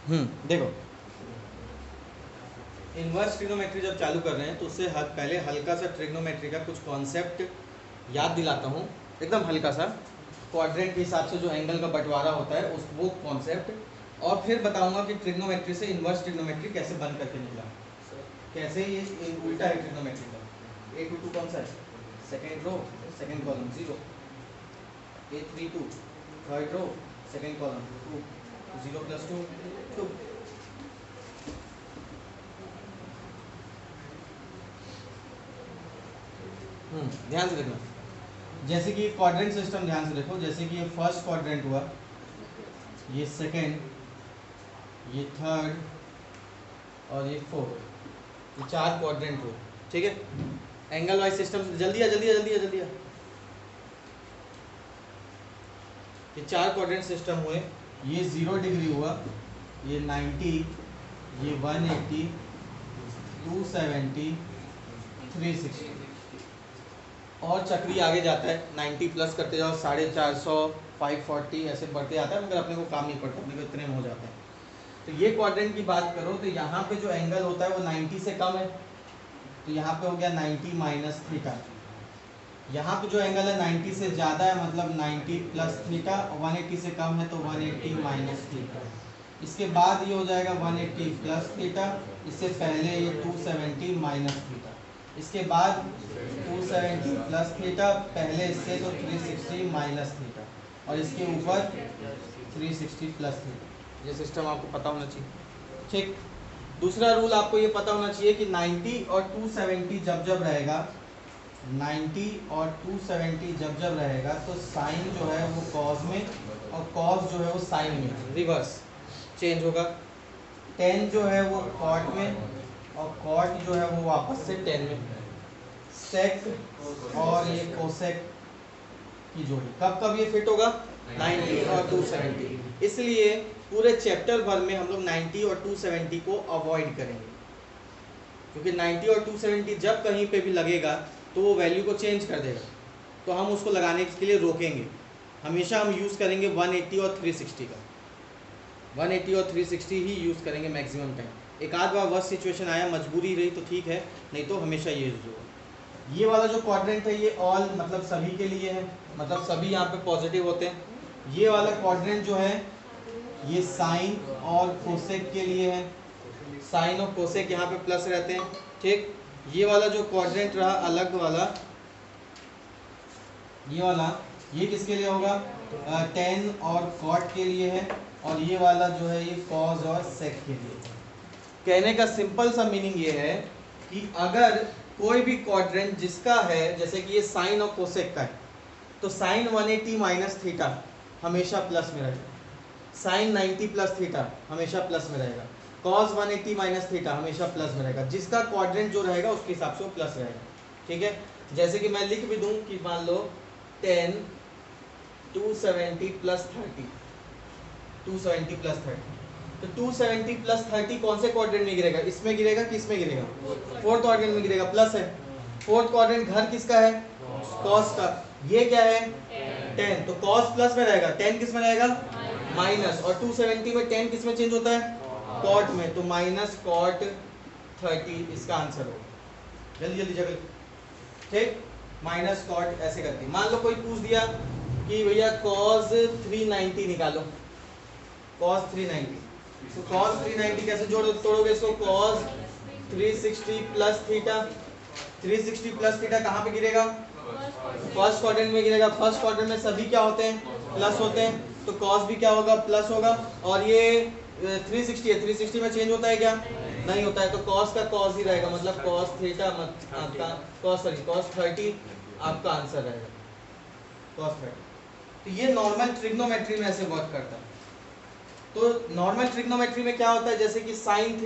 देखो inverse trigonometry जब चालू कर रहे हैं तो उससे पहले हल्का सा ट्रिग्नोमेट्री का कुछ कॉन्सेप्ट याद दिलाता हूँ, एकदम हल्का सा। क्वाड्रेंट के हिसाब से जो एंगल का बंटवारा होता है उस वो कॉन्सेप्ट, और फिर बताऊंगा कि ट्रिग्नोमेट्री से इन्वर्स ट्रिग्नोमेट्री कैसे बन करके निकला, कैसे ये उल्टा है ट्रिग्नोमेट्री का। A22 कौन सा है? Second row second column 0, A32 third row second column 2, 0 + 2 2। ध्यान से देखना, जैसे कि क्वाड्रेंट सिस्टम ध्यान से देखो, जैसे कि ये फर्स्ट क्वाड्रेंट हुआ, ये सेकेंड, ये थर्ड और ये फोर्थ, ये 4 क्वाड्रेंट हुए, ठीक है। एंगल वाइज सिस्टम, जल्दी आ जल्दी आ जल्दी आ जल्दी आ। ये 4 क्वाड्रेंट सिस्टम हुए, ये 0 डिग्री हुआ, ये 90, ये 180, 270, 360, और चक्री आगे जाता है 90 प्लस करते जाओ, 450, 540 ऐसे बढ़ते जाता है, मगर अपने को काम नहीं पड़ता, अपने को इतने में हो जाता है। तो ये क्वाड्रेंट की बात करो तो यहाँ पे जो एंगल होता है वो 90 से कम है, तो यहाँ पे हो गया 90 माइनस थीटा। यहाँ पे जो एंगल है 90 से ज़्यादा है, मतलब 90 प्लस थीटा, 180 से कम है तो 180 माइनस थीटा। इसके बाद ये हो जाएगा 180 प्लस थीटा, इससे पहले ये 270 माइनस थीटा, इसके बाद 270 प्लस थीटा, पहले इससे तो 360 माइनस थीटा, और इसके ऊपर 360 प्लस थीटा। ये सिस्टम आपको पता होना चाहिए, ठीक। दूसरा रूल आपको ये पता होना चाहिए कि 90 और 270 जब जब रहेगा, 90 और 270 जब जब रहेगा तो साइन जो है वो कॉस में, और कॉस जो है वो साइन में रिवर्स चेंज होगा। टेन जो है वो कॉट में, और कॉट जो है वो वापस से टेन में। सेक और ये कोसेक की जोड़ी कब कब ये फिट होगा? 90 और 270। इसलिए पूरे चैप्टर भर में हम लोग 90 और 270 को अवॉइड करेंगे, क्योंकि 90 और 270 जब कहीं पे भी लगेगा तो वो वैल्यू को चेंज कर देगा, तो हम उसको लगाने के लिए रोकेंगे। हमेशा हम यूज़ करेंगे 180 और 360 का, 180 और 360 ही यूज़ करेंगे मैक्सिमम टाइम। एक आध बार वर्स्ट सिचुएशन आया, मजबूरी रही तो ठीक है, नहीं तो हमेशा ये यूज होगा। ये वाला जो क्वाड्रेंट है ये ऑल मतलब सभी के लिए है, मतलब सभी यहाँ पे पॉजिटिव होते हैं। ये वाला क्वाड्रेंट जो है ये साइन और कोसेक के लिए है, साइन और कोसेक यहाँ पे प्लस रहते हैं, ठीक। ये वाला जो क्वाड्रेंट रहा अलग वाला, ये वाला, ये किसके लिए होगा? टेन और कॉट के लिए है, और ये वाला जो है ये कॉस और सेक के लिए। कहने का सिंपल सा मीनिंग ये है कि अगर कोई भी क्वाड्रेंट जिसका है, जैसे कि ये साइन और कोसेक का है, तो साइन 180 माइनस थीटा हमेशा प्लस में रहेगा, साइन 90 प्लस थीटा हमेशा प्लस में रहेगा, कॉस 180 माइनस थीटा हमेशा प्लस में रहेगा। जिसका क्वाड्रेंट जो रहेगा उसके हिसाब से वो प्लस रहेगा, ठीक है। जैसे कि मैं लिख भी दूं कि मान लो 10 270 प्लस 30, 270 प्लस 30, तो 270 प्लस 30 कौन से क्वाड्रेंट में गिरेगा? इसमें गिरेगा कि इसमें गिरेगा? फोर्थ क्वाड्रेंट में गिरेगा, प्लस है। फोर्थ क्वाड्रेंट घर किसका है? कॉस का। ये क्या है? 10, तो कॉस प्लस में रहेगा, 10 किस में रहेगा? माइनस, और 270 में 10 किस में चेंज होता है? कॉट में, तो माइनस कॉट 30 इसका आंसर होगा। जल्दी जल्दी जल्दी, ठीक। माइनस कॉट ऐसे करके, मान लो कोई पूछ दिया कि भैया कॉस 390 निकालो, कॉस 390, तो कॉस 390 कैसे तोड़ोगे इसको? Cos 360 plus theta, 360 plus theta कहाँ पे गिरेगा? फर्स्ट क्वाड्रेंट में गिरेगा। फर्स्ट क्वाड्रेंट में सभी क्या होते हैं? प्लस होते हैं, तो कॉस भी क्या होगा? प्लस होगा। और ये 360 है, 360 में चेंज होता है क्या? नहीं होता है, तो कॉस का कॉस ही रहेगा, मतलब कॉस थीटा आपका कॉस 30 आपका आंसर रहेगा, कॉस 30। तो ये नॉर्मल ट्रिग्नोमेट्री में ऐसे वर्क करता है। तो नॉर्मल ट्रिग्नोमेट्री में क्या होता है, जैसे कि साइन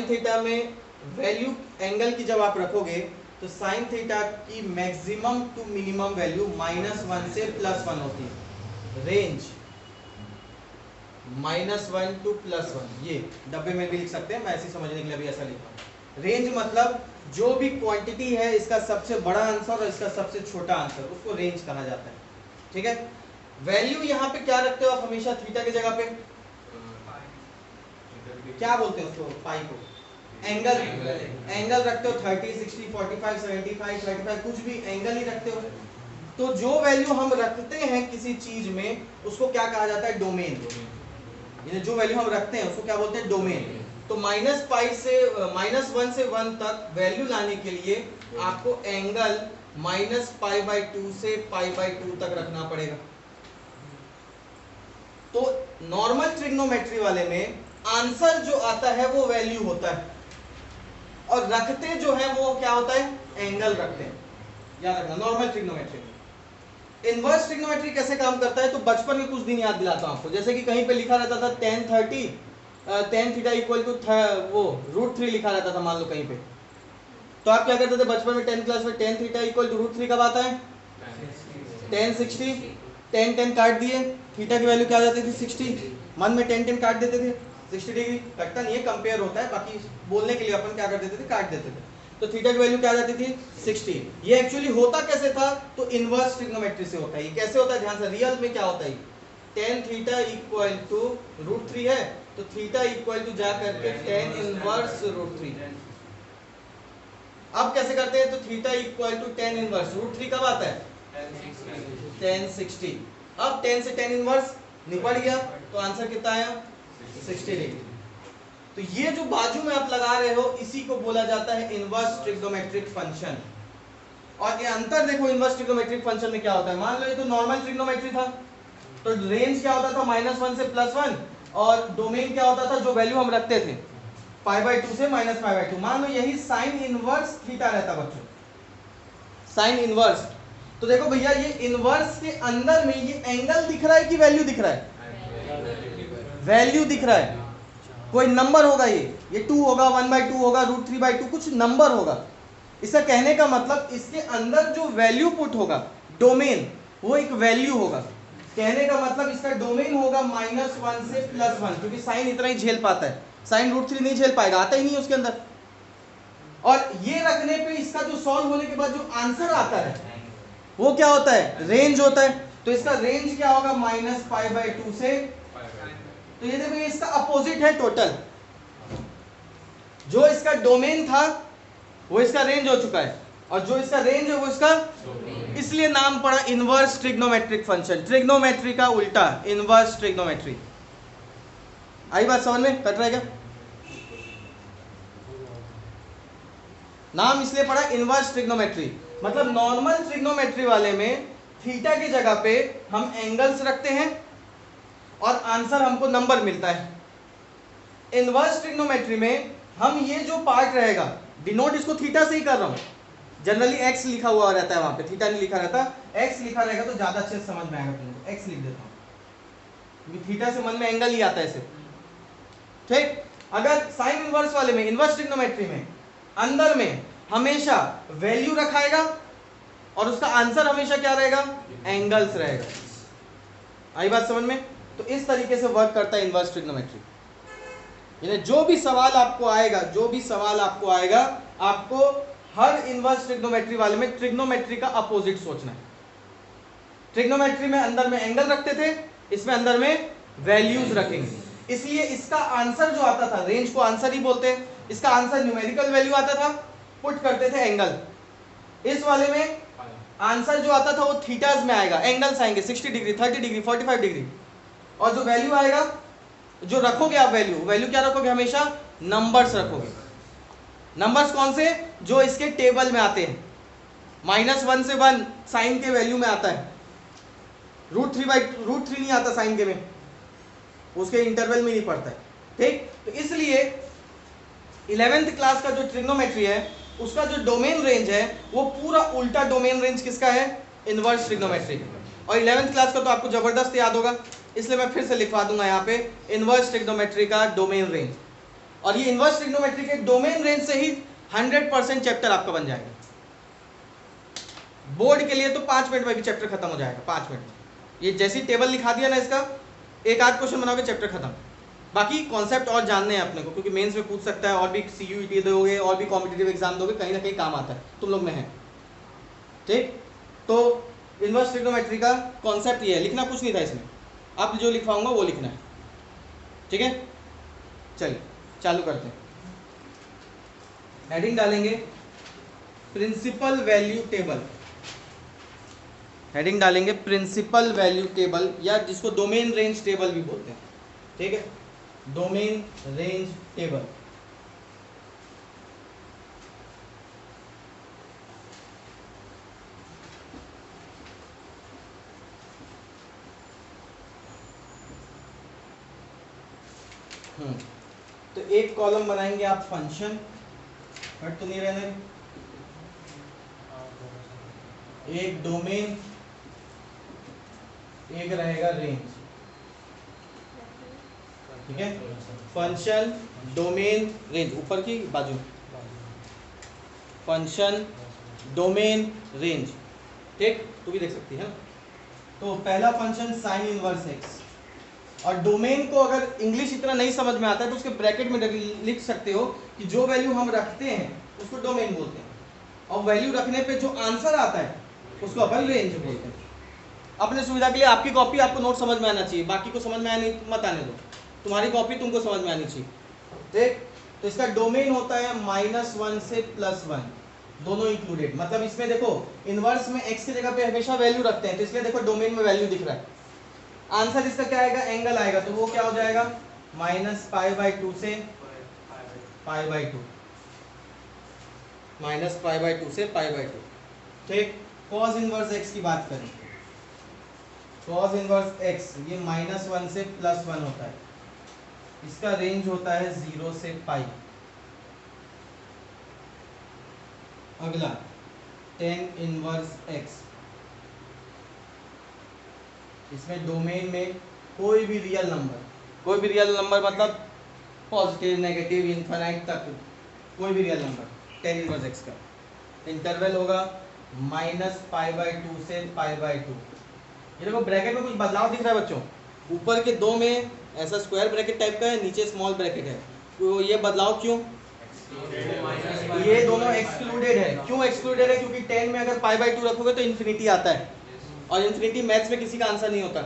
थीटा में वैल्यू एंगल की जब आप रखोगे तो साइन थीटा की मैक्सिमम टू मिनिमम वैल्यू -1 से +1 होती है। रेंज -1 to +1, ये डब्बे में भी लिख सकते हैं, मैं ऐसे समझने के लिए भी ऐसा लिखा हूँ। रेंज मतलब जो भी क्वांटिटी है इसका सबसे बड़ा आंसर और इसका सबसे छोटा आंसर, उसको रेंज कहा जाता है, ठीक है। वैल्यू यहाँ पे क्या रखते हो आप हमेशा थीटा की जगह पे? क्या बोलते हैं उसको, पाई को एंगल, एंगल रखते हो 30, 60, 45, 75, 35, कुछ भी एंगल ही रखते हो। तो जो वैल्यू हम रखते हैं किसी चीज में उसको क्या कहा जाता है, डोमेन। यानी जो वैल्यू हम रखते हैं उसको क्या बोलते हैं, डोमेन। तो -1 से 1 तक वैल्यू लाने के लिए आपको एंगल -π/2 से π/2 तक रखना पड़ेगा। तो नॉर्मल ट्रिग्नोमेट्री वाले में आंसर जो आता है वो वैल्यू होता है और रखते जो है वो क्या होता है, एंगल रखते हैं। याद रखना नॉर्मल ट्रिग्नोमेट्री। इनवर्स ट्रिग्नोमेट्री कैसे काम करता है, तो बचपन के कुछ दिन याद दिलाता हूं आपको। जैसे कि कहीं पे लिखा रहता था tan 30 tan theta equal to वो √3 लिखा रहता था, मान लो कहीं पे। तो आप क्या करते थे बचपन में 10th क्लास में, tan थीटा इक्वल टू √3 कब आता है, tan 60, tan काट दिए, थीटा की वैल्यू क्या आ जाती थी 60, मन में tan काट देते थे, 60 डिग्री कटता नहीं है, कंपेयर होता है, बाकी बोलने के लिए अपन क्या कर देते थे, काट देते थे। तो थीटा की वैल्यू क्या आ जाती थी 60। ये एक्चुअली होता कैसे था, तो इनवर्स ट्रिग्नोमेट्री से होता है। ये कैसे होता है, ध्यान से, रियल में क्या होता है, tan थीटा इक्वल टू √3 है, तो थीटा इक्वल टू जा करके tan इनवर्स √3। अब कैसे करते हैं, तो theta equal to tan inverse √3 कब आता है, tan 60। अब tan से tan इनवर्स निपट गया, तो आंसर कितना आया 60 डिग्री। तो ये जो बाजू में आप लगा रहे हो इसी को बोला जाता है इनवर्स ट्रिग्नोमेट्रिक फंक्शन। और ये अंतर देखो इनवर्स ट्रिग्नोमेट्रिक फंक्शन में क्या होता है। मान लो ये तो नॉर्मल ट्रिग्नोमेट्री था, तो रेंज क्या होता था -1 से +1, और डोमेन क्या होता था, जो वैल्यू हम रखते थे π/2 से -π/2। मान लो यही साइन इनवर्स थीटा रहता बच्चों, साइन इनवर्स। तो देखो भैया ये इनवर्स के अंदर में ये एंगल दिख रहा है कि वैल्यू दिख रहा है, वैल्यू दिख रहा है, कोई नंबर होगा, ये 2 होगा, 1/2 होगा, √3/2, कुछ नंबर होगा। इसका कहने का मतलब इसके अंदर जो वैल्यू पुट होगा, डोमेन, वो एक वैल्यू होगा। कहने का मतलब इसका डोमेन होगा -1 से +1, क्योंकि साइन इतना ही झेल पाता है, साइन √3 नहीं झेल पाएगा, आता ही नहीं उसके अंदर। और ये रखने पे इसका जो सॉल्व होने के बाद जो आंसर आता है वो क्या होता है, रेंज होता है। तो इसका रेंज क्या होगा, -π/2 से, तो ये देखो ये इसका अपोजिट है टोटल। जो इसका डोमेन था वो इसका रेंज हो चुका है, और जो इसका रेंज है वो इसका, इसलिए नाम पड़ा इनवर्स ट्रिग्नोमेट्रिक फंक्शन। ट्रिग्नोमेट्री का उल्टा इनवर्स ट्रिग्नोमेट्री। आई बात समझ में, कट रहा है क्या? नाम इसलिए पड़ा इनवर्स ट्रिग्नोमेट्री, मतलब नॉर्मल ट्रिग्नोमेट्री वाले में थीटा की जगह पे हम एंगल्स रखते हैं और आंसर हमको नंबर मिलता है। इनवर्स ट्रिग्नोमेट्री में हम ये जो पार्ट रहेगा, डिनोट इसको थीटा से ही कर रहा हूं, जनरली एक्स लिखा हुआ रहता है वहां पे, थीटा नहीं लिखा रहता, एक्स लिखा रहेगा तो ज्यादा अच्छे से समझ में आएगा तुमको, एक्स लिख देता हूं क्योंकि थीटा से मन में एंगल ही आता है ऐसे, ठीक। अगर साइन इनवर्स वाले में, इनवर्स ट्रिग्नोमेट्री में, अंदर में हमेशा वैल्यू रखाएगा और उसका आंसर हमेशा क्या रहेगा, एंगल्स रहेगा। आई बात समझ में? तो इस तरीके से वर्क करता है इनवर्स ट्रिग्नोमेट्री। यानी जो भी सवाल आपको आएगा, आपको हर इनवर्स ट्रिग्नोमेट्री वाले में ट्रिग्नोमेट्री का अपोजिट सोचना है। ट्रिग्नोमेट्री में अंदर में एंगल रखते थे, इसमें अंदर में वैल्यूज रखेंगे। इसलिए इसका आंसर जो आता था, रेंज को आंसर ही बोलते हैं, इसका आंसर न्यूमेरिकल वैल्यू आता था, पुट करते थे एंगल। इस वाले में आंसर जो आता था वो थीटाज में आएगा, एंगल्स आएंगे 60 डिग्री, 30 डिग्री, 45 डिग्री, और जो वैल्यू आएगा, जो रखोगे आप वैल्यू क्या रखोगे, हमेशा नंबर्स रखोगे। नंबर्स कौन से, जो इसके टेबल में आते हैं। -1 से 1 साइन के वैल्यू में आता है, √3 नहीं आता साइन के में, उसके इंटरवल में नहीं पड़ता है, ठीक। तो इसलिए 11th क्लास का जो ट्रिग्नोमेट्री है उसका जो डोमेन रेंज है वो पूरा उल्टा डोमेन रेंज किसका है, इनवर्स ट्रिग्नोमेट्री। और 11th क्लास का तो आपको जबरदस्त याद होगा, इसलिए मैं फिर से लिखवा दूंगा यहाँ पे इनवर्स ट्रिग्नोमेट्री का डोमेन रेंज। और ये इनवर्स ट्रिग्नोमेट्री के डोमेन रेंज से ही 100% चैप्टर आपका बन जाएगा। बोर्ड के लिए तो 5 मिनट में भी चैप्टर खत्म हो जाएगा, 5 मिनट। ये जैसी टेबल लिखा दिया ना, इसका एक आध क्वेश्चन बनाओगे चैप्टर खत्म। बाकी कॉन्सेप्ट और जानने हैं अपने को, क्योंकि मेंस में पूछ सकता है, और भी CUET दोगे और भी कॉम्पिटिटिव एग्जाम दोगे, कहीं ना कहीं काम आता है, तुम लोग में है, ठीक। तो इनवर्स ट्रिग्नोमेट्री का कॉन्सेप्ट ये है, लिखना कुछ नहीं था इसमें, आप जो लिखवाऊंगा वो लिखना है, ठीक है। चलिए। चालू करते हैं। हेडिंग डालेंगे प्रिंसिपल वैल्यू टेबल, हेडिंग डालेंगे प्रिंसिपल वैल्यू टेबल, या जिसको डोमेन रेंज टेबल भी बोलते हैं, ठीक है, डोमेन रेंज टेबल। तो एक कॉलम बनाएंगे आप फंक्शन, हट तो नहीं रहने, एक डोमेन, एक रहेगा रेंज, ठीक है, फंक्शन डोमेन रेंज, ऊपर की बाजू फंक्शन डोमेन रेंज, ठीक, तू भी देख सकती है। तो पहला फंक्शन साइन इनवर्स एक्स, और डोमेन को अगर इंग्लिश इतना नहीं समझ में आता है तो उसके ब्रैकेट में लिख सकते हो कि जो वैल्यू हम रखते हैं उसको डोमेन बोलते हैं, और वैल्यू रखने पे जो आंसर आता है उसको अपन रेंज बोलते हैं। अपने सुविधा के लिए आपकी कॉपी आपको नोट समझ में आना चाहिए, बाकी को समझ में आने मत आने दो, तुम्हारी कॉपी तुमको समझ में आनी चाहिए, ठीक। तो इसका डोमेन होता है -1 से +1, दोनों इंक्लूडेड। मतलब इसमें देखो इनवर्स में x की जगह पे हमेशा वैल्यू रखते हैं, तो इसलिए देखो डोमेन में वैल्यू दिख रहा है। आंसर इसका क्या आएगा, एंगल आएगा, तो वो क्या हो जाएगा -π/2 से π/2, -π/2 से π/2, ठीक। cos इनवर्स x की बात करें, cos इनवर्स x ये -1 से +1 होता है, इसका रेंज होता है 0 से π। अगला tan इनवर्स x, इसमें डोमेन में कोई भी रियल नंबर, कोई भी रियल नंबर मतलब पॉजिटिव नेगेटिव इनफाइनाइट तक कोई भी real number, tan inverse x का इंटरवल होगा -π/2 से π/2। ये देखो ब्रैकेट में कुछ बदलाव दिख रहा है बच्चों, ऊपर के दो में ऐसा स्क्वायर ब्रैकेट टाइप का है, नीचे स्मॉल ब्रैकेट है, तो ये बदलाव क्यों, ये दोनों एक्सक्लूडेड है। क्यों एक्सक्लूडेड है, क्योंकि 10 में अगर π/2 रखोगे तो इन्फिनिटी आता है, और इन्फिनिटी मैथ्स में किसी का आंसर नहीं होता,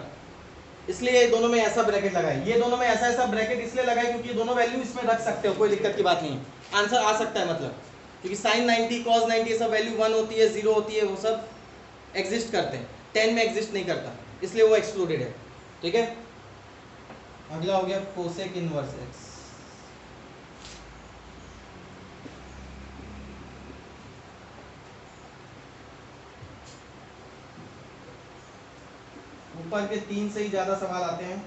इसलिए ये दोनों में ऐसा ब्रैकेट लगाए। ये दोनों में ऐसा ऐसा ब्रैकेट इसलिए लगाए क्योंकि ये दोनों वैल्यू इसमें रख सकते हो, कोई दिक्कत की बात नहीं है, आंसर आ सकता है, मतलब क्योंकि sin 90 cos 90 ये सब वैल्यू 1 होती है 0 होती है, वो सब एग्जिस्ट करते हैं, 10 में एग्जिस्ट नहीं करता, इसलिए वो एक्सक्लूडेड है, ठीक है। अगला हो गया कोसेक इनवर्स एक्स, ऊपर के 3 से ही ज्यादा सवाल आते हैं।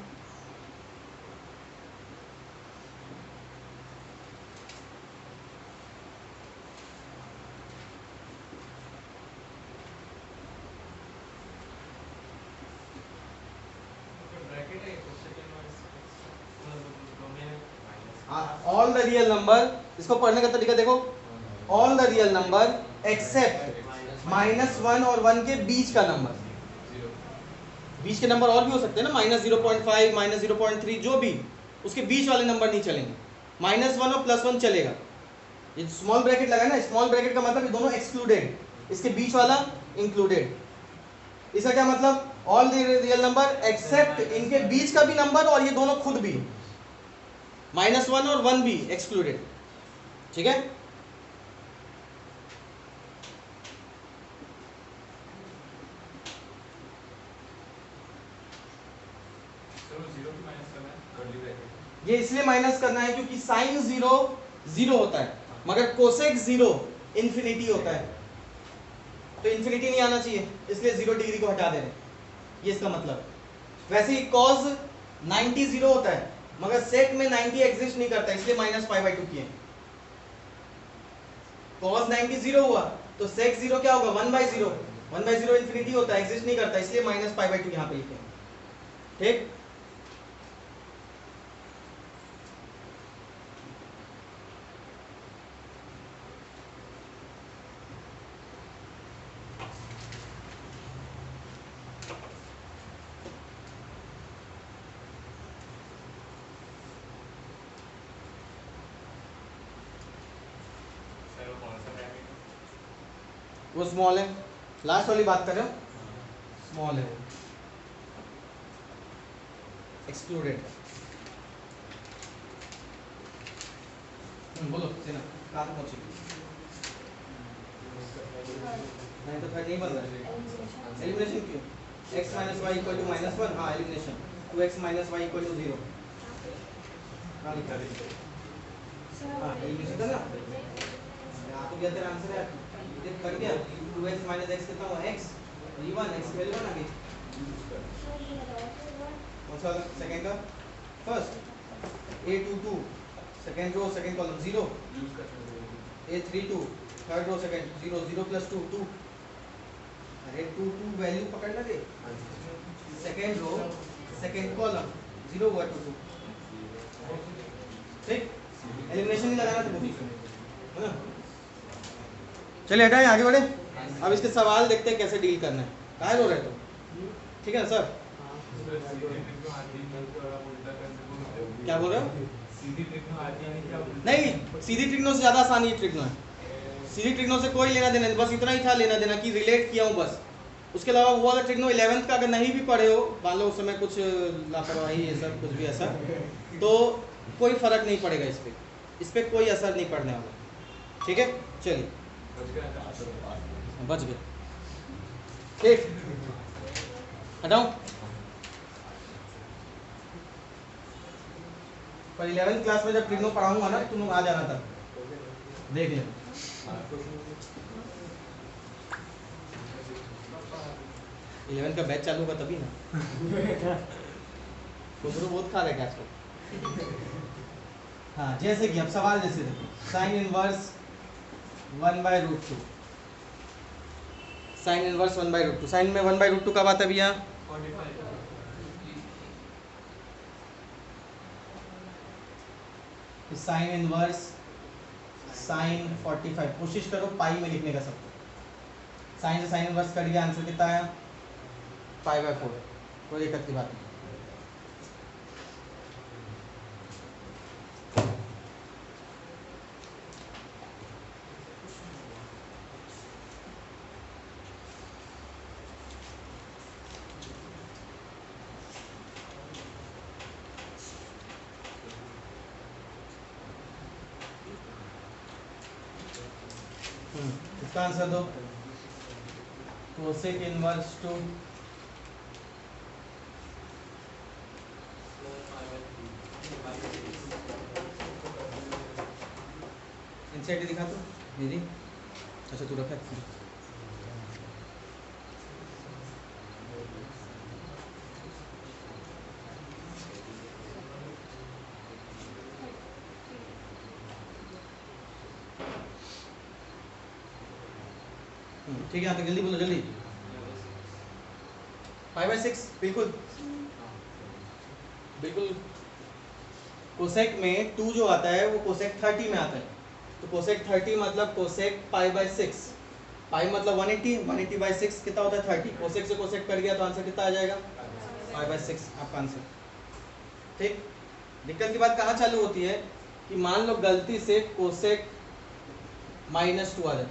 ऑल द रियल नंबर, इसको पढ़ने का तरीका देखो, all the real number except -1 और 1 के बीच का नंबर, बीच के नंबर और भी हो सकते हैं ना, -0.5 -0.3 जो भी, उसके बीच वाले नंबर नहीं चलेंगे, -1 और +1 चलेगा। ये स्मॉल ब्रैकेट लगा ना, स्मॉल ब्रैकेट का मतलब ये दोनों एक्सक्लूडेड, इसके बीच वाला इंक्लूडेड। इसका क्या मतलब, all the real number except इनके बीच का भी नंबर और ये दोनों खुद भी, -1 और 1 भी एक्सक्लूडेड, ठीक है। ये इसलिए माइनस करना है क्योंकि साइन 0 0 होता है, मगर कोसेक 0 इन्फिनिटी होता है, तो इन्फिनिटी नहीं आना चाहिए, इसलिए 0 डिग्री को हटा दे रहे, ये इसका मतलब। वैसे ही cos 90 0 होता है, मगर सेक में 90 एग्जिस्ट नहीं करता, इसलिए -π/2 किए। cos 90 0 हुआ तो सेक 0 क्या होगा, 1/0, 1/0 इन्फिनिटी होता है, एग्जिस्ट नहीं करता, इसलिए -π/2 यहाँ पे लिखे, ठीक। वो स्मॉल है, लास्ट वाली बात कर रहे हो, स्मॉल है वो, एक्सक्लूडेड। बोलो सीना कहाँ तक पहुँची? नहीं तो थर्ड नहीं बन रहा है। एलिमिनेशन क्यों? x minus Y equal to minus one, हाँ elimination 2x minus Y equal to 0 कहाँ लिखा है? हाँ एलिमिनेशन था ना, यहाँ तो क्या तेरा आंसर है, देख कर गया 2x माइनस x कितना हुआ x, e1 x की वैल्यू बना गई। कौन सा सेकंड का? First a22 second row second column 0, a32 third row second 0 0 plus 2 2, अरे 2 2 वैल्यू पकड़ना दे, सेकंड रो सेकंड कॉलम 0 हुआ 2 2, ठीक एलिमिनेशन नहीं लगाना था है ना। चलिए हटाएं आगे बढ़े, अब इसके सवाल देखते हैं कैसे डील करना है। कहाँ रो रहे तो ठीक है ना सर, क्या बोल रहे हो? नहीं सीधी ट्रिग्नो से ज़्यादा आसान ये ट्रिग्नो है, सीधी ट्रिग्नो से कोई लेना देना, बस इतना ही था लेना देना कि रिलेट किया हूँ बस। उसके अलावा वो वाला ट्रिग्नो 11th का अगर नहीं भी पढ़े हो, मान लो उस समय कुछ लापरवाही ये सब कुछ भी ऐसा, तो कोई फर्क नहीं पड़ेगा इस पर कोई असर नहीं पड़ने वाला, ठीक है। चलिए बच गए, ठीक हटाऊं। पर 11th क्लास में जब ट्रिग्नो पढ़ाऊंगा ना तुम लोग आ जाना था, देख लेना। 11 का बैच चालू होगा तभी ना। खुसरो बहुत खा रहे हैं आजकल। हाँ जैसे कि अब सवाल जैसे देखो, sine inverse 1/√2, sine inverse 1/√2, sine में 1/√2 कब आता है भैया? साइन इनवर्स साइन 45, कोशिश करो पाई में लिखने का सबको, साइन से साइन इनवर्स कर दिया, आंसर कितना आया? π/4, कोई दिक्कत की बात नहीं। इसका आंसर दो, कोसेक इनवर्स 2 इंसेट दिखा तो दीदी, अच्छा तू रखा ठीक है, यहाँ तक जल्दी बोलो जल्दी। 5/6 बिल्कुल बिल्कुल। कोसेक में 2 जो आता है वो कोसेक 30 में आता है, तो कोसेक 30 मतलब कोसेक π/6, पाई मतलब 180, 180/6 कितना होता है 30, कोसेक से कोसेक कट गया तो आंसर कितना आ जाएगा? π/6 आपका आंसर, ठीक। दिक्कत की बात कहाँ चालू होती है कि मान लो गलती से कोसेक -2 आ जाए,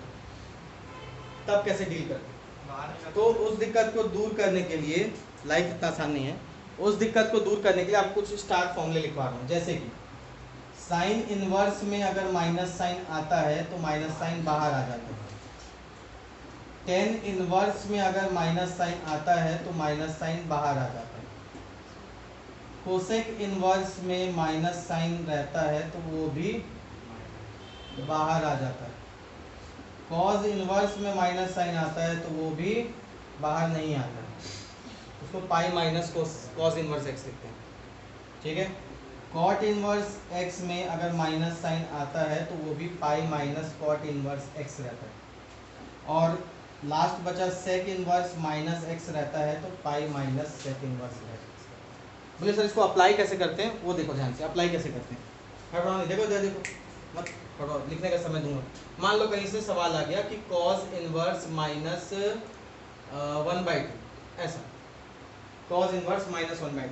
तब कैसे डील करते? तो उस दिक्कत को दूर करने के लिए, लाइफ इतना आसान नहीं है, उस दिक्कत को दूर करने के लिए आप कुछ स्टार्ट फॉर्मूले लिखवा रहा हूँ, जैसे कि साइन इनवर्स में अगर माइनस साइन आता है तो माइनस साइन बाहर आ जाता है, टेन इनवर्स में अगर माइनस साइन आता है तो माइनस साइन बाहर आ जाता है, कोसेक इनवर्स में माइनस साइन रहता है तो वो भी बाहर आ जाता है, कॉज इनवर्स में माइनस साइन आता है तो वो भी बाहर नहीं आता है, उसको pi minus cos inverse x लिखते हैं, ठीक है। कॉट इनवर्स एक्स में अगर माइनस साइन आता है तो वो भी pi minus cot inverse x रहता है, और लास्ट बचा सेक इनवर्स माइनस एक्स रहता है तो pi minus sec inverse x. बोले सर इसको अप्लाई कैसे करते हैं, वो देखो ध्यान से, अप्लाई कैसे करते हैं, देखो देखो मत पढ़ो, लिखने का समय दूंगा। मान लो कहीं से सवाल आ गया कि कॉस इनवर्स माइनस 1/2, ऐसा कॉस इनवर्स -1/2,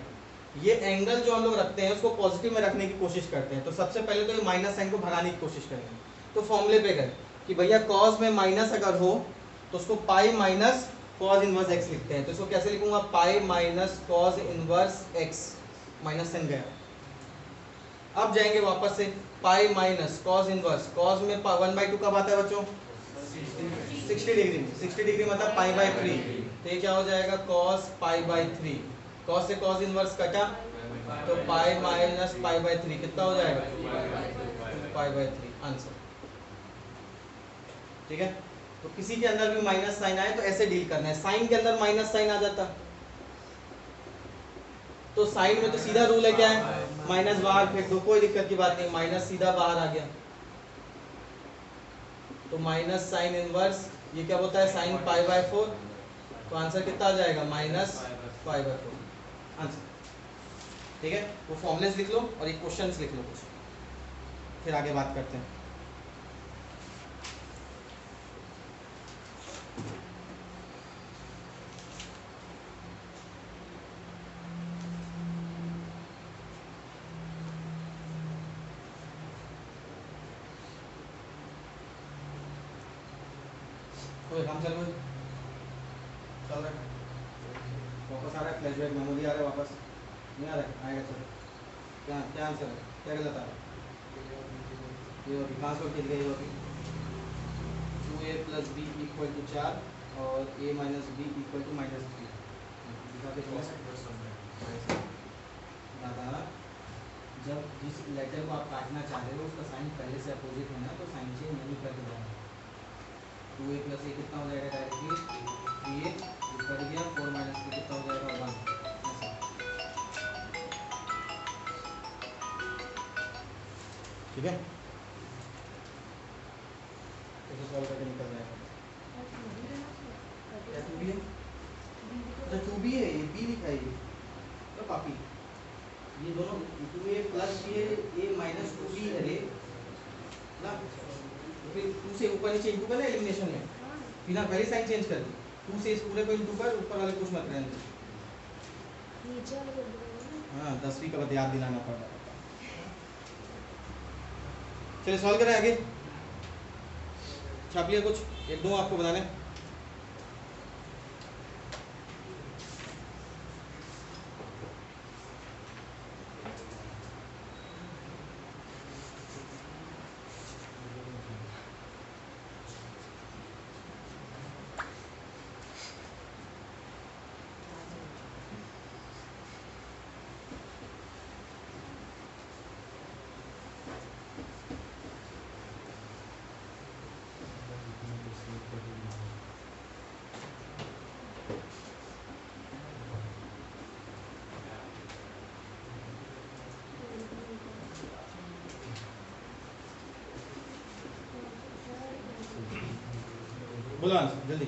ये एंगल जो हम लोग रखते हैं उसको पॉजिटिव में रखने की कोशिश करते हैं, तो सबसे पहले तो ये माइनस साइन को भगाने की कोशिश करेंगे, तो फॉर्मूले पे गए कि भैया कॉस में माइनस अगर हो तो उसको pi minus cos inverse x लिखते हैं, तो इसको कैसे लिखूंगा? Pi minus cos inverse x, minus sine गया, अब जाएंगे वापस से pi minus cos inverse, cos में 1/2 कब आता है बच्चों? 60 डिग्री में, 60 डिग्री मतलब पाई/3, तो ये क्या हो जाएगा कॉस पाई/3, कॉस से कॉस इनवर्स कटा तो पाई माइनस पाई/3 कितना हो जाएगा? पाई/3 आंसर। ठीक है, तो किसी के अंदर भी माइनस साइन आए तो ऐसे डील करना है। साइन के अंदर माइनस साइन आ जाता तो साइन में तो सीधा रूल है क्या है, माइनस बाहर फेंक दो, कोई दिक्कत की बात नहीं, माइनस सीधा बाहर आ गया तो माइनस साइन इनवर्स ये क्या होता है साइन पाई/4, तो आंसर कितना आ जाएगा माइनस पाई/4 आंसर। ठीक है, वो फॉर्मुलेस लिख लो और एक क्वेश्चंस लिख लो कुछ, फिर आगे बात करते हैं। कोई काम चल रहा है वापस आ रहा है, फ्लैशबैक मेमोरी आ रहा है वापस, नहीं आ रहा है? आएगा चलो। क्या क्या आंसर है, क्या गलत आ रहा है? ये होगी कहाँ से खींच गई होगी 2a + b = 4 और a - b = -3। दिखा के दादा, जब जिस लेटर को आप काटना चाह रहे हो उसका साइन पहले से अपोजिट है ना, तो साइन चेंज नहीं करके जाना। 2a + a कितना हो जाएगा डायरेक्टली 3a, ऊपर गया 4 - 2 कितना हो जाएगा 1। ठीक है, तो सॉल्व करके निकल जाएगा। क्या 2b है? अच्छा 2b है, ये b लिखा है ये तो कॉपी, ये दोनों 2a + a - 2b है रे ना, तो फिर 2 से ऊपर नीचे इंटू करना एलिमिनेशन में, फिर ना पहले साइन चेंज कर दी, 2 से इस पूरे को इंटू कर, ऊपर वाले कुछ मत रहने दो। हाँ 10वीं का बस याद दिलाना पड़ रहा है। चलिए सॉल्व करें आगे, छाप लिया कुछ, एक दो आपको बताने। बोलो आंसर जल्दी।